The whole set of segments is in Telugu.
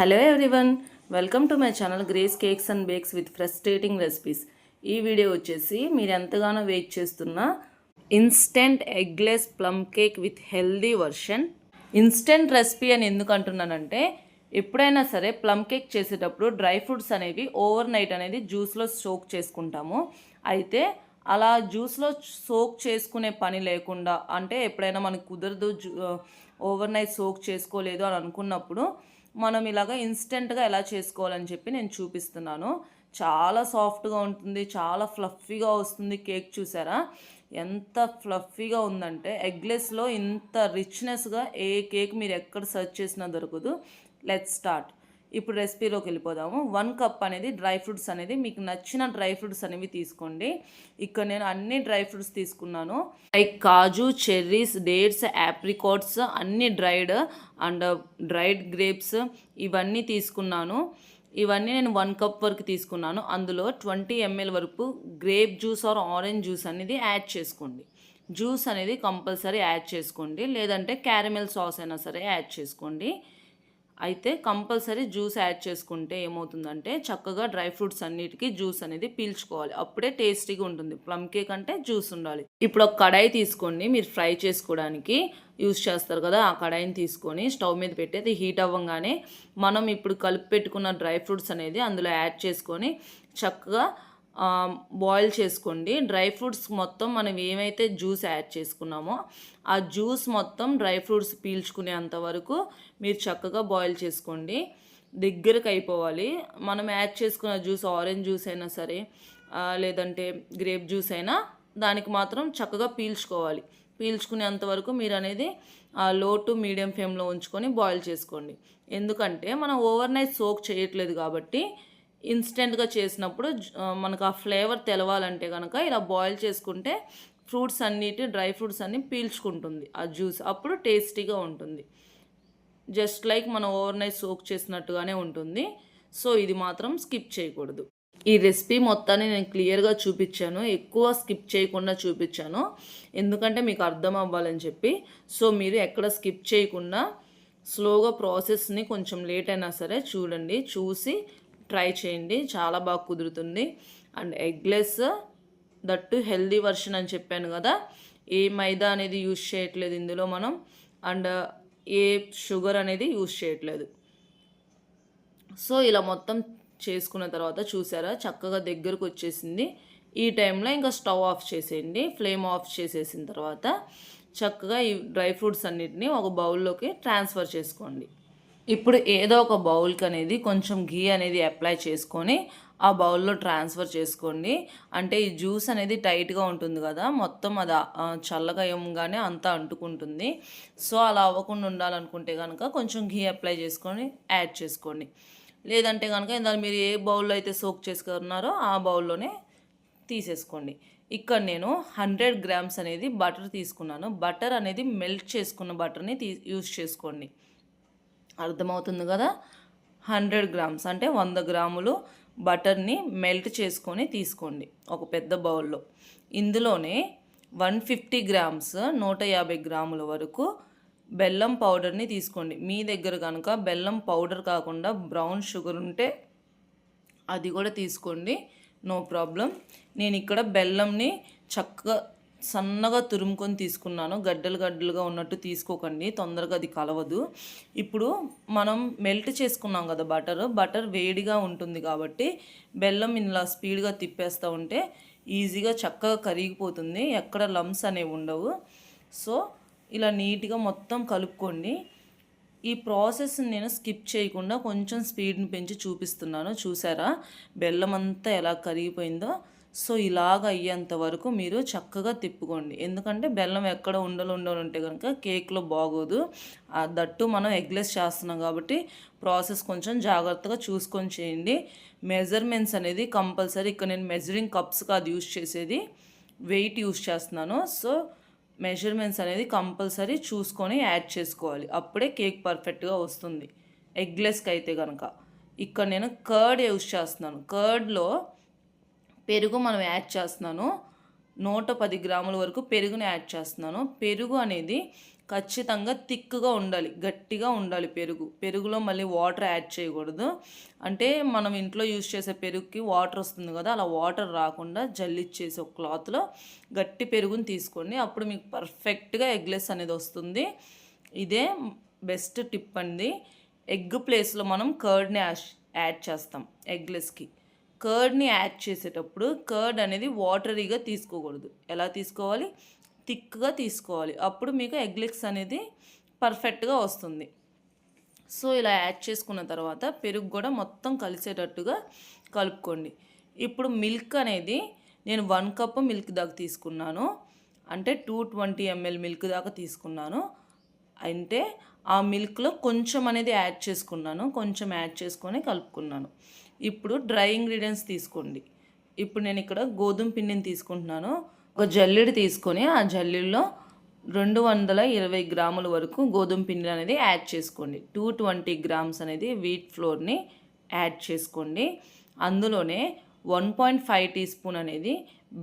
Hello everyone, welcome to my channel grace cakes and bakes with frustrating recipes. ఈ వీడియో వచ్చేసి మీరు ఎంతగానో వెయిట్ చేస్తున్న instant eggless plum cake with healthy version. Instant recipe అని ఎందుకు అంటున్నానంటే, ఎప్పుడైనా సరే ప్లమ్ కేక్ చేసేటప్పుడు డ్రై ఫ్రూట్స్ అనేవి ఓవర్ నైట్ అనేది జ్యూస్లో సోక్ చేసుకుంటాము. అయితే అలా జ్యూస్లో సోక్ చేసుకునే పని లేకుండా, అంటే ఎప్పుడైనా మనకు కుదరదు ఓవర్ నైట్ సోక్ చేసుకోలేదు అని అనుకున్నప్పుడు మనం ఇలాగ ఇన్స్టెంట్గా ఎలా చేసుకోవాలని చెప్పి నేను చూపిస్తున్నాను. చాలా సాఫ్ట్గా ఉంటుంది, చాలా ఫ్లఫీగా వస్తుంది కేక్. చూసారా ఎంత ఫ్లఫీగా ఉందంటే, ఎగ్లెస్లో ఇంత రిచ్నెస్గా ఏ కేక్ మీరు ఎక్కడ సెర్చ్ చేసినా దొరకదు. Let's start. ఇప్పుడు రెసిపీలోకి వెళ్ళిపోదాము. 1 కప్ అనేది డ్రై ఫ్రూట్స్ అనేది మీకు నచ్చిన డ్రై ఫ్రూట్స్ అనేవి తీసుకోండి. ఇక్కడ నేను అన్ని డ్రై ఫ్రూట్స్ తీసుకున్నాను. లైక్ కాజు, చెర్రీస్, డేట్స్, యాప్రికాట్స్, అన్ని డ్రైడ్ గ్రేప్స్ ఇవన్నీ తీసుకున్నాను. ఇవన్నీ నేను 1 కప్ వరకు తీసుకున్నాను. అందులో 20 ml వరకు grape juice or orange juice అనేది యాడ్ చేసుకోండి. జ్యూస్ అనేది కంపల్సరీ యాడ్ చేసుకోండి, లేదంటే క్యారమెల్ సాస్ అయినా సరే యాడ్ చేసుకోండి. అయితే కంపల్సరీ జ్యూస్ యాడ్ చేసుకుంటే ఏమవుతుందంటే, చక్కగా డ్రై ఫ్రూట్స్ అన్నిటికీ జ్యూస్ అనేది పీల్చుకోవాలి, అప్పుడే టేస్టీగా ఉంటుంది. ప్లమ్ కేక్ అంటే జ్యూస్ ఉండాలి. ఇప్పుడు ఒక కడాయి తీసుకోండి, మీరు ఫ్రై చేసుకోవడానికి యూస్ చేస్తారు కదా, ఆ కడాయిని తీసుకొని స్టవ్ మీద పెట్టి అది హీట్ అవ్వగానే మనం ఇప్పుడు కలిపి పెట్టుకున్న డ్రై ఫ్రూట్స్ అనేది అందులో యాడ్ చేసుకొని చక్కగా బాయిల్ చేసుకోండి. డ్రై ఫ్రూట్స్ మొత్తం మనం ఏమైతే జ్యూస్ యాడ్ చేసుకున్నామో ఆ జ్యూస్ మొత్తం డ్రై ఫ్రూట్స్ పీల్చుకునేంత వరకు మీరు చక్కగా బాయిల్ చేసుకోండి. దగ్గరకు అయిపోవాలి. మనం యాడ్ చేసుకున్న జ్యూస్ ఆరెంజ్ జ్యూస్ అయినా సరే, లేదంటే గ్రేప్ జ్యూస్ అయినా, దానికి మాత్రం చక్కగా పీల్చుకోవాలి. పీల్చుకునేంత వరకు మీరు అనేది లో టు మీడియం ఫ్లేమ్లో ఉంచుకొని బాయిల్ చేసుకోండి. ఎందుకంటే మనం ఓవర్ నైట్ సోక్ చేయట్లేదు కాబట్టి ఇన్స్టెంట్గా చేసినప్పుడు మనకు ఆ ఫ్లేవర్ తెలవాలంటే కనుక ఇలా బాయిల్ చేసుకుంటే డ్రై ఫ్రూట్స్ అన్నీ పీల్చుకుంటుంది ఆ జ్యూస్, అప్పుడు టేస్టీగా ఉంటుంది. జస్ట్ లైక్ మనం ఓవర్ నైట్ సోక్ చేసినట్టుగానే ఉంటుంది. సో ఇది మాత్రం స్కిప్ చేయకూడదు. ఈ రెసిపీ మొత్తాన్ని నేను క్లియర్గా చూపించాను, ఎక్కువ స్కిప్ చేయకుండా చూపించాను, ఎందుకంటే మీకు అర్థం అవ్వాలని చెప్పి. సో మీరు ఎక్కడ స్కిప్ చేయకుండా స్లోగా ప్రాసెస్ని కొంచెం లేట్ అయినా సరే చూడండి, చూసి ట్రై చేయండి. చాలా బాగా కుదురుతుంది. And eggless, that healthy version అని చెప్పాను కదా, ఏ మైదా అనేది యూజ్ చేయట్లేదు ఇందులో మనం, అండ్ ఏ షుగర్ అనేది యూజ్ చేయట్లేదు. సో ఇలా మొత్తం చేసుకున్న తర్వాత చూసారా చక్కగా దగ్గరకు వచ్చేసింది. ఈ టైంలో ఇంకా స్టవ్ ఆఫ్ చేసేయండి. ఫ్లేమ్ ఆఫ్ చేసేసిన తర్వాత చక్కగా ఈ డ్రై ఫ్రూట్స్ అన్నిటిని ఒక బౌల్లోకి ట్రాన్స్ఫర్ చేసుకోండి. ఇప్పుడు ఏదో ఒక బౌల్కి అనేది కొంచెం ఘీ అనేది అప్లై చేసుకొని ఆ బౌల్లో ట్రాన్స్ఫర్ చేసుకోండి. అంటే ఈ జ్యూస్ అనేది టైట్గా ఉంటుంది కదా, మొత్తం అది చల్లగా ఏమగానే అంతా అంటుకుంటుంది. సో అలా అవ్వకుండా ఉండాలనుకుంటే కనుక కొంచెం ఘీ అప్లై చేసుకొని యాడ్ చేసుకోండి. లేదంటే కనుక ఇందాక మీరు ఏ బౌల్లో అయితే సోక్ చేసుకున్నారో ఆ బౌల్లోనే తీసేసుకోండి. ఇక్కడ నేను 100 grams అనేది బటర్ తీసుకున్నాను. బటర్ అనేది మెల్ట్ చేసుకున్న బటర్ని యూజ్ చేసుకోండి. అర్థమవుతుంది కదా. 100 grams అంటే 100 గ్రాములు బటర్ని మెల్ట్ చేసుకొని తీసుకోండి ఒక పెద్ద బౌల్లో. ఇందులోనే 150 grams 150 గ్రాముల వరకు బెల్లం పౌడర్ని తీసుకోండి. మీ దగ్గర కనుక బెల్లం పౌడర్ కాకుండా బ్రౌన్ షుగర్ ఉంటే అది కూడా తీసుకోండి, నో ప్రాబ్లం. నేను ఇక్కడ బెల్లంని చక్కగా సన్నగా తురుముకొని తీసుకున్నాను. గడ్డలుగా ఉన్నట్టు తీసుకోకండి, తొందరగా అది కలవదు. ఇప్పుడు మనం మెల్ట్ చేసుకున్నాం కదా బటర్ వేడిగా ఉంటుంది కాబట్టి బెల్లం ఇలా స్పీడ్గా తిప్పేస్తూ ఉంటే ఈజీగా చక్కగా కరిగిపోతుంది, ఎక్కడ లమ్స్ అనేవి ఉండవు. సో ఇలా నీట్గా మొత్తం కలుపుకోండి. ఈ ప్రాసెస్ నేను స్కిప్ చేయకుండా కొంచెం స్పీడ్ని పెంచి చూపిస్తున్నాను. చూసారా బెల్లం అంతా ఎలా కరిగిపోయిందో. సో ఇలాగ అయ్యేంత వరకు మీరు చక్కగా తిప్పుకోండి, ఎందుకంటే బెల్లం ఎక్కడ ఉండలు ఉంటే కనుక కేక్లో బాగోదు. దట్టు మనం ఎగ్లెస్ చేస్తున్నాం కాబట్టి ప్రాసెస్ కొంచెం జాగ్రత్తగా చూసుకొని చేయండి. మెజర్మెంట్స్ అనేది కంపల్సరీ. ఇక్కడ నేను మెజరింగ్ కప్స్ కాదు యూజ్ చేసేది, వెయిట్ యూజ్ చేస్తున్నాను. సో మెజర్మెంట్స్ అనేది కంపల్సరీ చూసుకొని యాడ్ చేసుకోవాలి, అప్పుడే కేక్ పర్ఫెక్ట్గా వస్తుంది ఎగ్లెస్కి అయితే కనుక. ఇక్కడ నేను కర్డ్ యూజ్ చేస్తున్నాను. కర్డ్లో పెరుగు మనం యాడ్ చేస్తున్నాను. 110 గ్రాముల వరకు పెరుగుని యాడ్ చేస్తున్నాను. పెరుగు అనేది ఖచ్చితంగా థిక్గా ఉండాలి, గట్టిగా ఉండాలి. పెరుగులో మళ్ళీ వాటర్ యాడ్ చేయకూడదు. అంటే మనం ఇంట్లో యూజ్ చేసే పెరుగుకి వాటర్ వస్తుంది కదా, అలా వాటర్ రాకుండా జల్లిచ్చేసి ఒక క్లాత్లో గట్టి పెరుగుని తీసుకోండి. అప్పుడు మీకు పర్ఫెక్ట్గా ఎగ్లెస్ అనేది వస్తుంది. ఇదే బెస్ట్ టిప్ అండి. ఎగ్ ప్లేస్లో మనం కర్డ్ని యాడ్ చేస్తాం ఎగ్లెస్కి. కర్డ్ని యాడ్ చేసేటప్పుడు కర్డ్ అనేది వాటరీగా తీసుకోకూడదు. ఎలా తీసుకోవాలి? థిక్గా తీసుకోవాలి. అప్పుడు మీకు ఎగ్లెస్ అనేది పర్ఫెక్ట్గా వస్తుంది. సో ఇలా యాడ్ చేసుకున్న తర్వాత పెరుగు కూడా మొత్తం కలిసేటట్టుగా కలుపుకోండి. ఇప్పుడు మిల్క్ అనేది నేను 1 కప్ మిల్క్ దాకా తీసుకున్నాను. అంటే 220 ml మిల్క్ దాకా తీసుకున్నాను. అంటే ఆ మిల్క్లో కొంచెం అనేది యాడ్ చేసుకున్నాను. కొంచెం యాడ్ చేసుకొని కలుపుకున్నాను. ఇప్పుడు డ్రై ఇంగ్రీడియంట్స్ తీసుకోండి. ఇప్పుడు నేను ఇక్కడ గోధుమ పిండిని తీసుకుంటున్నాను. ఒక జల్లెడ తీసుకొని ఆ జల్లెడలో 220 గ్రాముల వరకు గోధుమ పిండి అనేది యాడ్ చేసుకోండి. 220 గ్రామ్స్ అనేది వీట్ ఫ్లోర్ని యాడ్ చేసుకోండి. అందులోనే 1.5 టీ స్పూన్ అనేది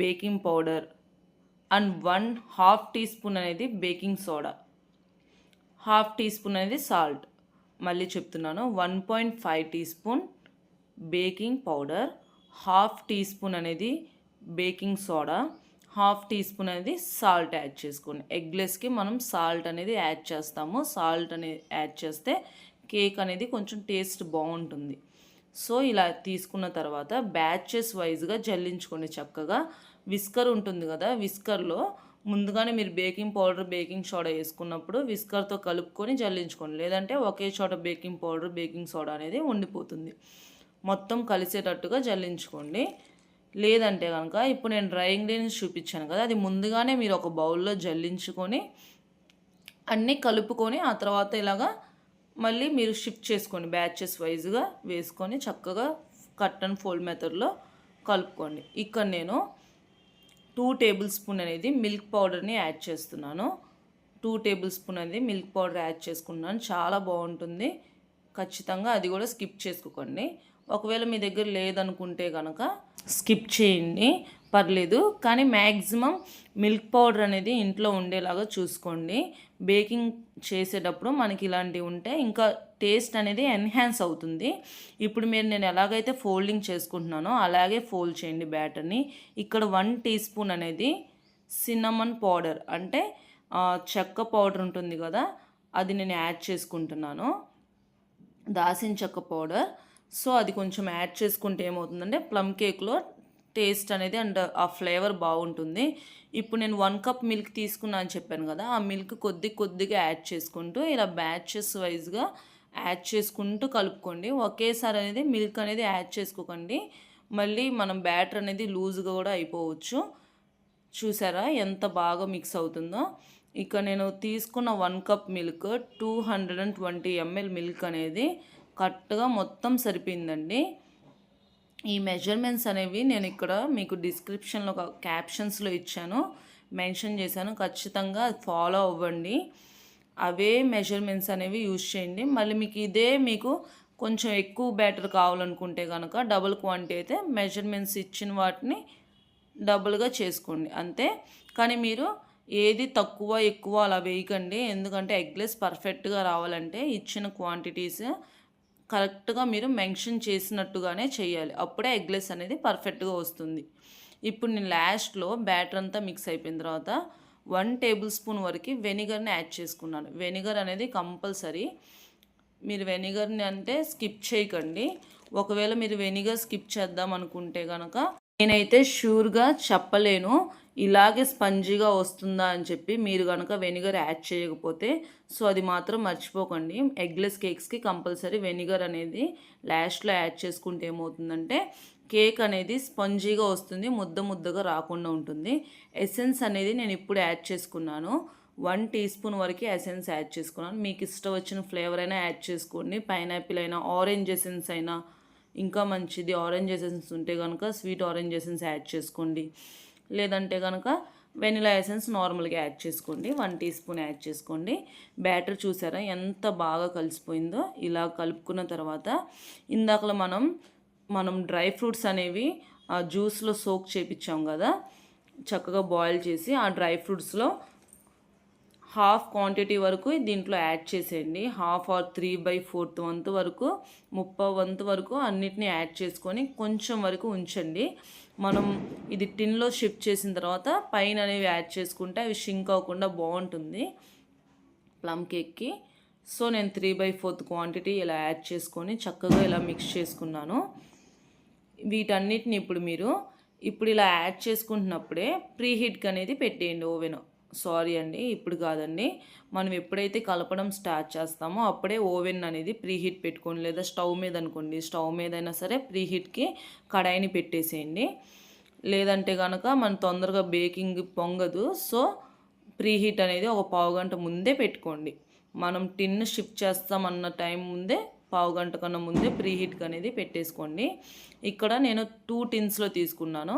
baking powder and 1/2 teaspoon అనేది బేకింగ్ సోడా, 1/2 టీ స్పూన్ అనేది సాల్ట్. మళ్ళీ చెప్తున్నాను, 1.5 teaspoon baking powder, 1/2 teaspoon అనేది బేకింగ్ సోడా, 1/2 టీ స్పూన్ అనేది సాల్ట్ యాడ్ చేసుకోండి. ఎగ్లెస్కి మనం సాల్ట్ అనేది యాడ్ చేస్తాము. సాల్ట్ అనేది యాడ్ చేస్తే కేక్ అనేది కొంచెం టేస్ట్ బాగుంటుంది. సో ఇలా తీసుకున్న తర్వాత బ్యాచెస్ వైజ్గా జల్లించుకోండి చక్కగా. విస్కర్ ఉంటుంది కదా, విస్కర్లో ముందుగానే మీరు బేకింగ్ పౌడర్ బేకింగ్ సోడా వేసుకున్నప్పుడు విస్కర్తో కలుపుకొని జల్లించుకోండి. లేదంటే ఒకే చోట బేకింగ్ పౌడర్ బేకింగ్ సోడా అనేది ఉండిపోతుంది. మొత్తం కలిసేటట్టుగా జల్లించుకోండి. లేదంటే కనుక ఇప్పుడు నేను డ్రై ఇంగ్రీడియంట్స్ చూపించాను కదా, అది ముందుగానే మీరు ఒక బౌల్లో జల్లించుకొని అన్నీ కలుపుకొని ఆ తర్వాత ఇలాగా మళ్ళీ మీరు షిఫ్ట్ చేసుకోండి. బ్యాచెస్ వైజ్గా వేసుకొని చక్కగా కట్ అండ్ ఫోల్డ్ మెథడ్లో కలుపుకోండి. ఇక్కడ నేను 2 టేబుల్ స్పూన్ అనేది మిల్క్ పౌడర్ని యాడ్ చేస్తున్నాను. 2 టేబుల్ స్పూన్ అనేది మిల్క్ పౌడర్ యాడ్ చేసుకున్నాను. చాలా బాగుంటుంది. ఖచ్చితంగా అది కూడా స్కిప్ చేసుకోకండి. ఒకవేళ మీ దగ్గర లేదనుకుంటే కనుక స్కిప్ చేయండి, పర్లేదు. కానీ మ్యాక్సిమం మిల్క్ పౌడర్ అనేది ఇంట్లో ఉండేలాగా చూసుకోండి. బేకింగ్ చేసేటప్పుడు మనకి ఇలాంటివి ఉంటే ఇంకా టేస్ట్ అనేది ఎన్హాన్స్ అవుతుంది. ఇప్పుడు నేను ఎలాగైతే ఫోల్డింగ్ చేసుకుంటున్నానో అలాగే ఫోల్డ్ చేయండి బ్యాటర్ని. ఇక్కడ 1 టీ స్పూన్ అనేది సిన్నమన్ పౌడర్ అంటే చెక్క పౌడర్ ఉంటుంది కదా, అది నేను యాడ్ చేసుకుంటున్నాను. దాల్చిన చెక్క పౌడర్. సో అది కొంచెం యాడ్ చేసుకుంటే ఏమవుతుందంటే ప్లమ్ కేక్లో టేస్ట్ అనేది అండ్ ఆ ఫ్లేవర్ బాగుంటుంది. ఇప్పుడు నేను 1 కప్ మిల్క్ తీసుకున్నా అని చెప్పాను కదా, ఆ మిల్క్ కొద్దిగా యాడ్ చేసుకుంటూ ఇలా బ్యాచెస్ వైజ్గా యాడ్ చేసుకుంటూ కలుపుకోండి. ఒకేసారి అనేది మిల్క్ అనేది యాడ్ చేసుకోకండి, మళ్ళీ మనం బ్యాటర్ అనేది లూజ్గా కూడా అయిపోవచ్చు. చూసారా ఎంత బాగా మిక్స్ అవుతుందో. ఇక నేను తీసుకున్న 1 కప్ మిల్క్ 220 ml మిల్క్ అనేది కరెక్ట్గా మొత్తం సరిపోయిందండి. ఈ మెజర్మెంట్స్ అనేవి నేను ఇక్కడ మీకు డిస్క్రిప్షన్లో క్యాప్షన్స్లో ఇచ్చాను, మెన్షన్ చేశాను. ఖచ్చితంగా ఫాలో అవ్వండి. అవే మెజర్మెంట్స్ అనేవి యూజ్ చేయండి. మళ్ళీ మీకు కొంచెం ఎక్కువ బ్యాటర్ కావాలనుకుంటే కనుక డబుల్ క్వాంటిటీ అయితే మెజర్మెంట్స్ ఇచ్చిన వాటిని డబుల్గా చేసుకోండి అంతే. కానీ మీరు ఏది తక్కువ ఎక్కువ అలా వేయకండి. ఎందుకంటే ఎగ్లెస్ పర్ఫెక్ట్గా రావాలంటే ఇచ్చిన క్వాంటిటీస్ కరెక్ట్గా మీరు మెన్షన్ చేసినట్టుగానే చేయాలి. అప్పుడే ఎగ్లెస్ అనేది పర్ఫెక్ట్గా వస్తుంది. ఇప్పుడు నేను లాస్ట్లో బ్యాటర్ అంతా మిక్స్ అయిపోయిన తర్వాత 1 టేబుల్ స్పూన్ వరకు వెనిగర్ని యాడ్ చేసుకున్నాను. వెనిగర్ అనేది కంపల్సరీ. మీరు వెనిగర్ని అంటే స్కిప్ చేయకండి. ఒకవేళ మీరు వెనిగర్ స్కిప్ చేద్దాం అనుకుంటే కనుక నేనైతే షూర్గా చెప్పలేను ఇలాగే స్పంజీగా వస్తుందా అని చెప్పి, మీరు కనుక వెనిగర్ యాడ్ చేయకపోతే. సో అది మాత్రం మర్చిపోకండి. ఎగ్లెస్ కేక్స్కి కంపల్సరీ వెనిగర్ అనేది లాస్ట్లో యాడ్ చేసుకుంటే ఏమవుతుందంటే కేక్ అనేది స్పంజీగా వస్తుంది, ముద్దగా రాకుండా ఉంటుంది. ఎసెన్స్ అనేది నేను ఇప్పుడు యాడ్ చేసుకున్నాను. 1 టీ స్పూన్ వరకు ఎసెన్స్ యాడ్ చేసుకున్నాను. మీకు ఇష్టం వచ్చిన ఫ్లేవర్ అయినా యాడ్ చేసుకోండి. పైనాపిల్ అయినా, ఆరెంజ్ ఎసెన్స్ అయినా ఇంకా మంచిది. ఆరెంజ్ ఎసెన్స్ ఉంటే కనుక స్వీట్ ఆరెంజ్ ఎసెన్స్ యాడ్ చేసుకోండి. లేదంటే కనుక వెనిలా ఎసెన్స్ నార్మల్గా యాడ్ చేసుకోండి. 1 టీ స్పూన్ యాడ్ చేసుకోండి. బ్యాటర్ చూసారా ఎంత బాగా కలిసిపోయిందో. ఇలా కలుపుకున్న తర్వాత ఇందాకలో మనం డ్రై ఫ్రూట్స్ అనేవి జ్యూస్లో సోక్ చేపించాం కదా, చక్కగా బాయిల్ చేసి ఆ డ్రై ఫ్రూట్స్లో హాఫ్ క్వాంటిటీ వరకు దీంట్లో యాడ్ చేసేయండి. హాఫ్ ఆర్ 3/4 వంతు వరకు, 30 వంతు వరకు అన్నిటినీ యాడ్ చేసుకొని కొంచెం వరకు ఉంచండి. మనం ఇది టిన్లో షిఫ్ట్ చేసిన తర్వాత పైన అనేవి యాడ్ చేసుకుంటే అవి షింక్ అవ్వకుండా బాగుంటుంది ప్లమ్ కేక్కి. సో నేను 3/4 క్వాంటిటీ ఇలా యాడ్ చేసుకొని చక్కగా ఇలా మిక్స్ చేసుకున్నాను. వీటన్నిటిని ఇప్పుడు ఇలా యాడ్ చేసుకుంటున్నప్పుడే ప్రీహీట్కి అనేది పెట్టేయండి ఓవెన్. సారీ అండి, ఇప్పుడు కాదండి, మనం ఎప్పుడైతే కలపడం స్టార్ట్ చేస్తామో అప్పుడే ఓవెన్ అనేది ప్రీహీట్ పెట్టుకోండి. లేదా స్టవ్ మీద అనుకోండి, స్టవ్ మీద అయినా సరే ప్రీహీట్కి కడాయిని పెట్టేసేయండి. లేదంటే కనుక మన తొందరగా బేకింగ్ పొంగదు. సో ప్రీహీట్ అనేది ఒక పావుగంట ముందే పెట్టుకోండి. మనం టిన్ షిఫ్ట్ చేస్తామన్న టైం ముందే, పావుగంట కన్నా ముందే ప్రీహీట్కి అనేది పెట్టేసుకోండి. ఇక్కడ నేను 2 టిన్స్లో తీసుకున్నాను.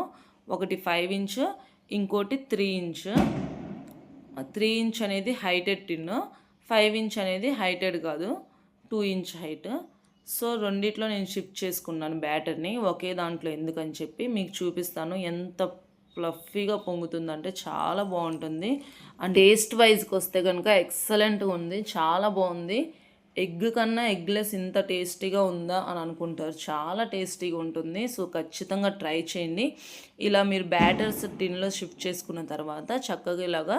ఒకటి 5 ఇంచ్, ఇంకోటి 3 ఇంచ్. 3 ఇంచ్ అనేది హైటెడ్ టిన్, 5 ఇంచ్ అనేది హైటెడ్ కాదు, 2 ఇంచ్ హైట్. సో రెండిట్లో నేను షిఫ్ట్ చేసుకున్నాను బ్యాటర్ని ఒకే దాంట్లో. ఎందుకని చెప్పి మీకు చూపిస్తాను. ఎంత ఫ్లఫీగా పొంగుతుందంటే చాలా బాగుంటుంది. అండ్ టేస్ట్ వైజ్కి వస్తే కనుక ఎక్సలెంట్గా ఉంది, చాలా బాగుంది. ఎగ్ కన్నా ఎగ్లెస్ ఇంత టేస్టీగా ఉందా అని అనుకుంటారు. చాలా టేస్టీగా ఉంటుంది. సో ఖచ్చితంగా ట్రై చేయండి. ఇలా మీరు బ్యాటర్స్ టిన్లో షిఫ్ట్ చేసుకున్న తర్వాత చక్కగా ఇలాగా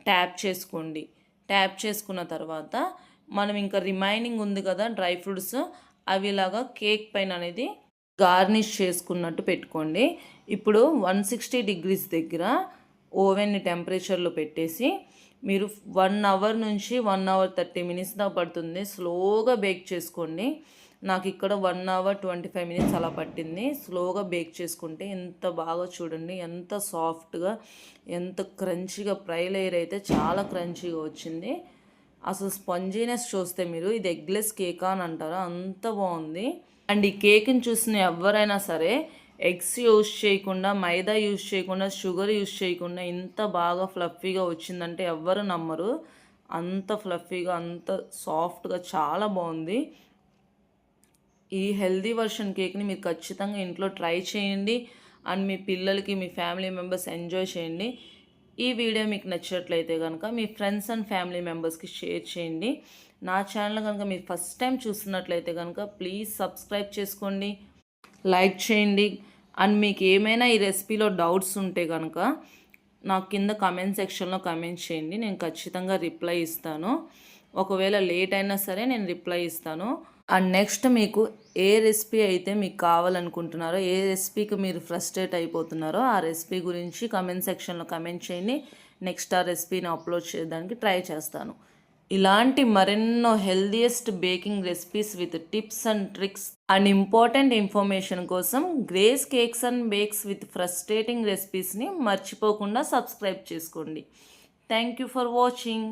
ట్యాప్ చేసుకోండి. ట్యాప్ చేసుకున్న తర్వాత మనం ఇంకా రిమైనింగ్ ఉంది కదా డ్రై ఫ్రూట్స్, అవి ఇలాగా కేక్ పైన అనేది గార్నిష్ చేసుకున్నట్టు పెట్టుకోండి. ఇప్పుడు 160 డిగ్రీస్ దగ్గర ఓవెన్ని టెంపరేచర్లో పెట్టేసి మీరు 1 అవర్ నుంచి 1 అవర్ 30 మినిట్స్ దాకా పడుతుంది. స్లోగా బేక్ చేసుకోండి. నాకు ఇక్కడ 1 అవర్ 25 మినిట్స్ అలా పట్టింది. స్లోగా బేక్ చేసుకుంటే ఎంత బాగా చూడండి, ఎంత సాఫ్ట్గా, ఎంత క్రంచీగా. ఫ్రై లేయర్ అయితే చాలా క్రంచీగా వచ్చింది. అసలు స్పంజీనెస్ చూస్తే మీరు ఇది ఎగ్లెస్ కేకా అని అంటారా, అంత బాగుంది. అండ్ ఈ కేక్ని చూసిన ఎవరైనా సరే ఎగ్స్ యూస్ చేయకుండా, మైదా యూస్ చేయకుండా, షుగర్ యూస్ చేయకుండా ఇంత బాగా ఫ్లఫీగా వచ్చిందంటే ఎవ్వరు నమ్మరు. అంత ఫ్లఫీగా, అంత సాఫ్ట్గా చాలా బాగుంది. ఈ హెల్దీ వర్షన్ కేక్ని మీరు ఖచ్చితంగా ఇంట్లో ట్రై చేయండి. అండ్ మీ పిల్లలకి, మీ ఫ్యామిలీ మెంబర్స్ ఎంజాయ్ చేయండి. ఈ వీడియో మీకు నచ్చినట్లయితే కనుక మీ ఫ్రెండ్స్ అండ్ ఫ్యామిలీ మెంబర్స్కి షేర్ చేయండి. నా ఛానల్ కనుక మీరు ఫస్ట్ టైం చూస్తున్నట్లయితే కనుక ప్లీజ్ సబ్స్క్రైబ్ చేసుకోండి, లైక్ చేయండి. అండ్ మీకు ఏమైనా ఈ రెసిపీలో డౌట్స్ ఉంటే కనుక నాకు కింద కమెంట్ సెక్షన్లో కమెంట్ చేయండి. నేను ఖచ్చితంగా రిప్లై ఇస్తాను. ఒకవేళ లేట్ అయినా సరే నేను రిప్లై ఇస్తాను. అండ్ నెక్స్ట్ మీకు ఏ రెసిపీ అయితే మీకు కావాలనుకుంటున్నారో, ఏ రెసిపీకి మీరు ఫ్రస్ట్రేట్ అయిపోతున్నారో ఆ రెసిపీ గురించి కమెంట్ సెక్షన్లో కమెంట్ చేయండి. నెక్స్ట్ ఆ రెసిపీని అప్లోడ్ చేయడానికి ట్రై చేస్తాను. ఇలాంటి మరెన్నో healthiest baking recipes with tips and tricks and important information కోసం grace cakes and bakes with frustrating రెసిపీస్ని మర్చిపోకుండా సబ్స్క్రైబ్ చేసుకోండి. Thank you for watching.